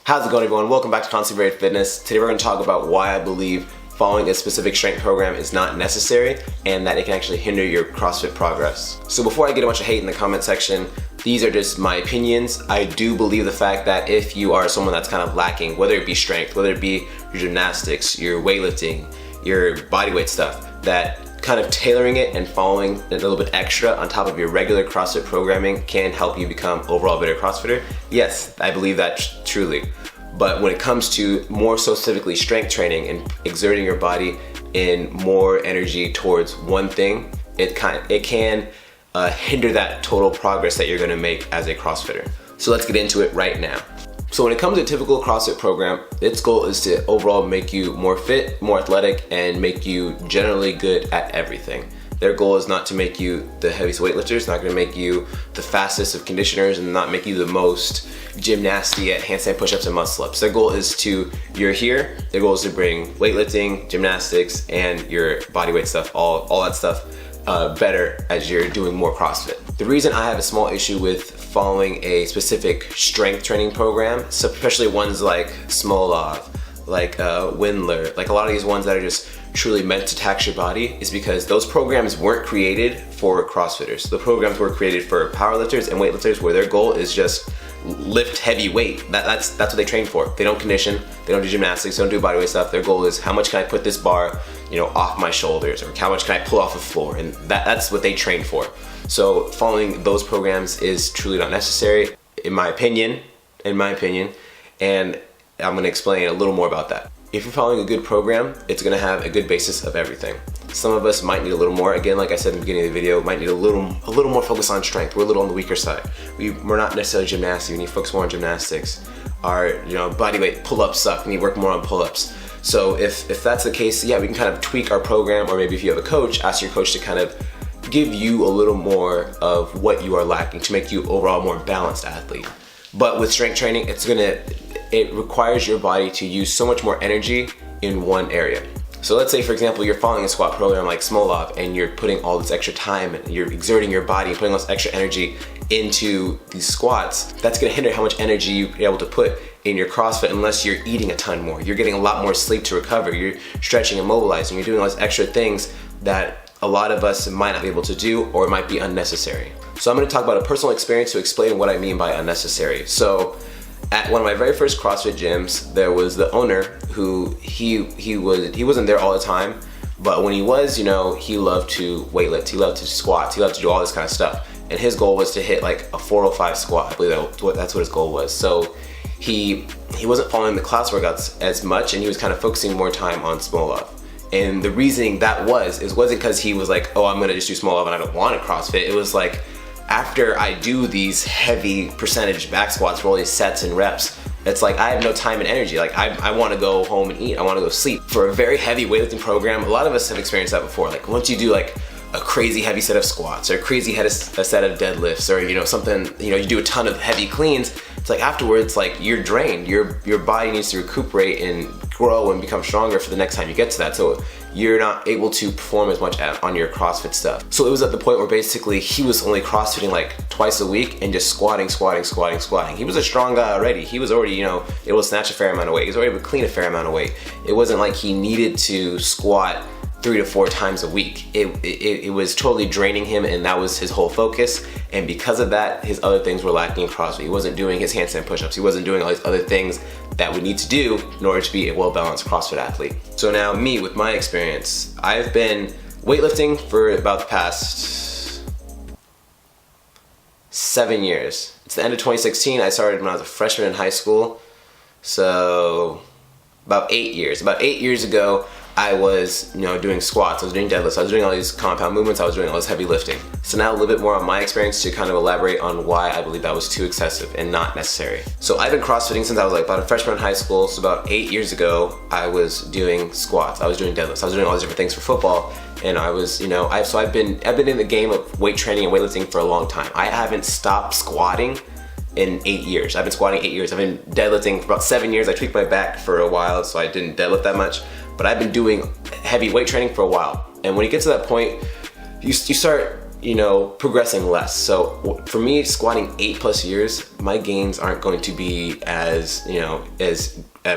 How's it going, everyone? Welcome back to ConstantlyVariedFitness. Today we're going to talk about why I believe following a specific strength program is not necessary and that it can actually hinder your CrossFit progress. So before I get a bunch of hate in the comment section, these are just my opinions. I do believe the fact that if you are someone that's kind of lacking, whether it be strength, whether it be your gymnastics, your weightlifting, your bodyweight stuff, that kind of tailoring it and following a little bit extra on top of your regular CrossFit programming can help you become overall a better CrossFitter. Yes, I believe that truly. But when it comes to more so specifically strength training and exerting your body in more energy towards one thing, it can hinder that total progress that you're gonna make as a CrossFitter. So let's get into it right now. So when it comes to a typical CrossFit program, its goal is to overall make you more fit, more athletic, and make you generally good at everything. Their goal is not to make you the heaviest weightlifters, not gonna make you the fastest of conditioners, and not make you the most gymnasty at handstand push-ups and muscle ups. Their goal is you're here, their goal is to bring weightlifting, gymnastics, and your bodyweight stuff, all that stuff better as you're doing more CrossFit. The reason I have a small issue with following a specific strength training program, especially ones like Smolov, like Windler, like a lot of these ones that are just truly meant to tax your body, is because those programs weren't created for CrossFitters. The programs were created for powerlifters and weightlifters where their goal is just lift heavy weight. That's what they train for. They don't condition, they don't do gymnastics, they don't do bodyweight stuff. Their goal is how much can I put this bar, off my shoulders, or how much can I pull off the floor, and that's what they train for. So following those programs is truly not necessary, in my opinion, and I'm going to explain a little more about that. If you're following a good program, it's going to have a good basis of everything. Some of us might need a little more. Again, like I said in the beginning of the video, might need a little more focus on strength. We're a little on the weaker side. We're not necessarily gymnastics. We need to focus more on gymnastics. Our bodyweight pull-ups suck. We need to work more on pull-ups. So if that's the case, yeah, we can kind of tweak our program, or maybe if you have a coach, ask your coach to kind of give you a little more of what you are lacking to make you overall a more balanced athlete. But with strength training, it requires your body to use so much more energy in one area. So let's say, for example, you're following a squat program like Smolov and you're putting all this extra time and you're exerting your body, putting all this extra energy into these squats. That's gonna hinder how much energy you're able to put in your CrossFit unless you're eating a ton more. You're getting a lot more sleep to recover. You're stretching and mobilizing. You're doing all these extra things that a lot of us might not be able to do, or it might be unnecessary. So I'm gonna talk about a personal experience to explain what I mean by unnecessary. So at one of my very first CrossFit gyms, there was the owner who he wasn't there all the time, but when he was, he loved to weightlift, he loved to squat, he loved to do all this kind of stuff. And his goal was to hit like a 405 squat. I believe that's what his goal was. So he wasn't following the class workouts as much, and he was kind of focusing more time on Smolov. And the reasoning that wasn't because he was like, oh, I'm gonna just do Smolov and I don't want to CrossFit. It was like, after I do these heavy percentage back squats for all these sets and reps, it's like I have no time and energy. Like I want to go home and eat. I want to go sleep. For a very heavy weightlifting program, a lot of us have experienced that before. Like once you do like a crazy heavy set of squats or a crazy set of deadlifts, or something, you do a ton of heavy cleans, it's like afterwards, like you're drained. Your body needs to recuperate and grow and become stronger for the next time you get to that. So you're not able to perform as much on your CrossFit stuff. So it was at the point where basically he was only CrossFitting like twice a week and just squatting. He was a strong guy already. He was already, able to snatch a fair amount of weight. He was already able to clean a fair amount of weight. It wasn't like he needed to squat 3 to 4 times a week. It was totally draining him, and that was his whole focus. And because of that, his other things were lacking in CrossFit. He wasn't doing his handstand push-ups. He wasn't doing all these other things that we need to do in order to be a well-balanced CrossFit athlete. So now me, with my experience, I've been weightlifting for about the past 7 years. It's the end of 2016. I started when I was a freshman in high school. So about 8 years. About 8 years ago, I was, doing squats, I was doing deadlifts, I was doing all these compound movements, I was doing all this heavy lifting. So now a little bit more on my experience to kind of elaborate on why I believe that was too excessive and not necessary. So I've been CrossFitting since I was like about a freshman in high school. So about 8 years ago, I was doing squats, I was doing deadlifts, I was doing all these different things for football. And I was, I've been in the game of weight training and weightlifting for a long time. I haven't stopped squatting in 8 years. I've been squatting 8 years. I've been deadlifting for about 7 years. I tweaked my back for a while, so I didn't deadlift that much. But I've been doing heavy weight training for a while. And when you get to that point, you start progressing less. So for me, squatting 8+ years, my gains aren't going to be as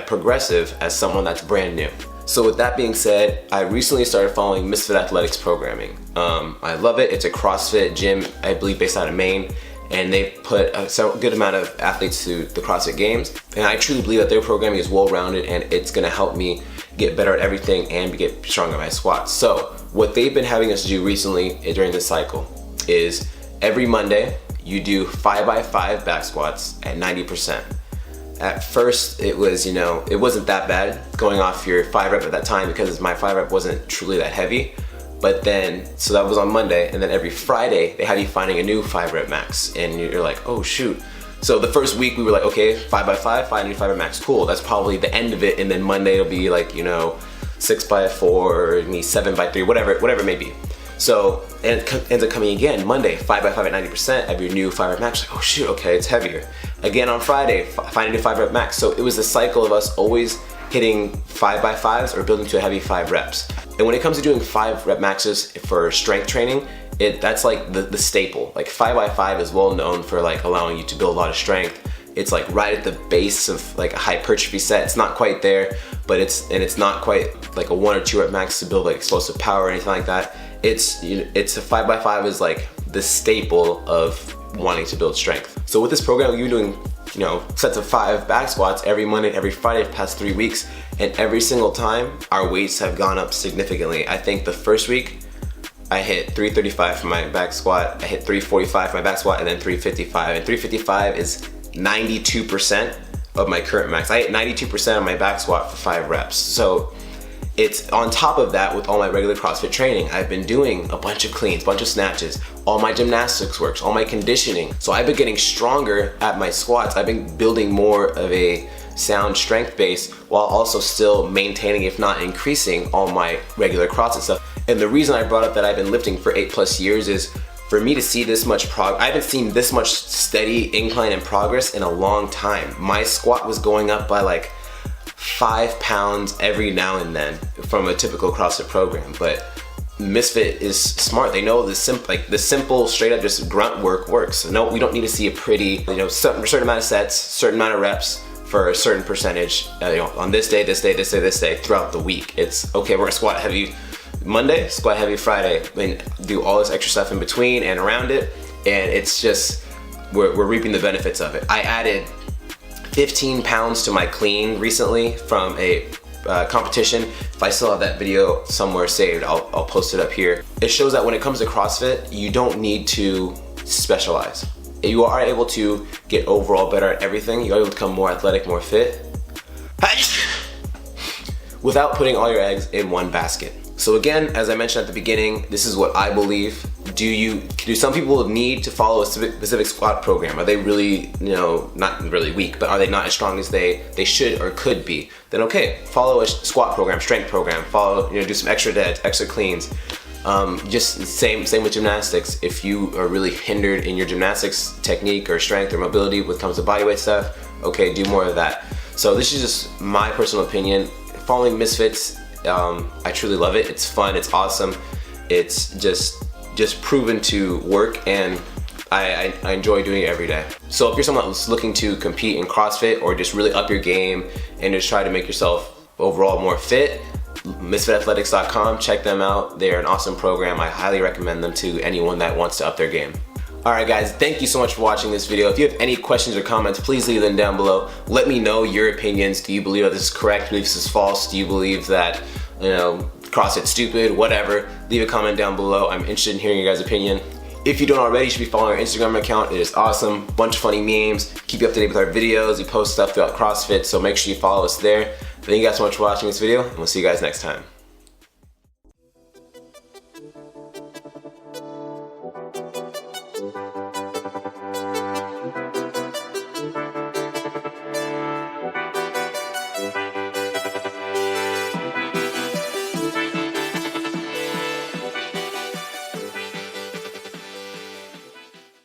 progressive as someone that's brand new. So with that being said, I recently started following Misfit Athletics programming. I love it. It's a CrossFit gym, I believe based out of Maine, and they put a good amount of athletes through the CrossFit Games. And I truly believe that their programming is well-rounded and it's gonna help me get better at everything and get stronger at my squats. So what they've been having us do recently during this cycle is every Monday, you do 5x5 back squats at 90%. At first, it was, it wasn't that bad going off your 5 rep at that time because my 5 rep wasn't truly that heavy. But then, so that was on Monday, and then every Friday, they have you finding a new 5 rep max, and you're like, oh shoot. So the first week we were like, okay, 5x5, find a new 5 rep max, cool. That's probably the end of it, and then Monday it'll be like, 6x4, or 7x3, whatever it may be. So, and it ends up coming again, Monday, 5x5 at 90% of your new 5 rep max. Like, oh shoot, okay, it's heavier. Again on Friday, find a new 5 rep max. So it was a cycle of us always hitting 5x5s or building to a heavy 5 reps. And when it comes to doing 5 rep maxes for strength training, that's like the staple. Like 5x5 is well known for like allowing you to build a lot of strength. It's like right at the base of like a hypertrophy set. It's not quite there, but it's not quite like a 1 or 2 rep max to build like explosive power or anything like that. It's a 5x5 is like the staple of wanting to build strength. So with this program, you're doing sets of 5 back squats every Monday and every Friday for the past 3 weeks, and every single time our weights have gone up significantly. I think the first week I hit 335 for my back squat, I hit 345 for my back squat, and then 355, and 355 is 92% of my current max. I hit 92% of my back squat for 5 reps. So it's on top of that with all my regular CrossFit training. I've been doing a bunch of cleans, bunch of snatches, all my gymnastics works, all my conditioning. So I've been getting stronger at my squats. I've been building more of a sound strength base while also still maintaining, if not increasing, all my regular CrossFit stuff. And the reason I brought up that I've been lifting for 8+ years is for me to see this much progress. I haven't seen this much steady incline and progress in a long time. My squat was going up by like 5 pounds every now and then from a typical CrossFit program, but Misfit is smart. They know the simple straight up just grunt work works. No, we don't need to see a pretty, certain amount of sets, certain amount of reps for a certain percentage, on this day, this day, this day, this day throughout the week. It's okay, we're gonna squat heavy Monday, squat heavy Friday, and do all this extra stuff in between and around it, and it's just, we're reaping the benefits of it. I added 15 pounds to my clean recently from a competition. If I still have that video somewhere saved, I'll post it up here. It shows that when it comes to CrossFit, you don't need to specialize. You are able to get overall better at everything. You're able to become more athletic, more fit, without putting all your eggs in one basket. So again, as I mentioned at the beginning, this is what I believe. Do some people need to follow a specific squat program? Are they really, not really weak, but are they not as strong as they should or could be? Then okay, follow a squat program, strength program, do some extra deads, extra cleans. Just same with gymnastics. If you are really hindered in your gymnastics technique or strength or mobility when it comes to bodyweight stuff, okay, do more of that. So this is just my personal opinion. Following Misfits, I truly love it. It's fun, it's awesome. It's just proven to work, and I enjoy doing it every day. So if you're someone who's looking to compete in CrossFit or just really up your game and just try to make yourself overall more fit, MisfitAthletics.com, check them out. They're an awesome program. I highly recommend them to anyone that wants to up their game. Alright guys, thank you so much for watching this video. If you have any questions or comments, please leave them down below. Let me know your opinions. Do you believe that this is correct? Do you believe this is false? Do you believe that, CrossFit's stupid? Whatever. Leave a comment down below. I'm interested in hearing your guys' opinion. If you don't already, you should be following our Instagram account. It is awesome. Bunch of funny memes. Keep you up to date with our videos. We post stuff throughout CrossFit, so make sure you follow us there. Thank you guys so much for watching this video, and we'll see you guys next time.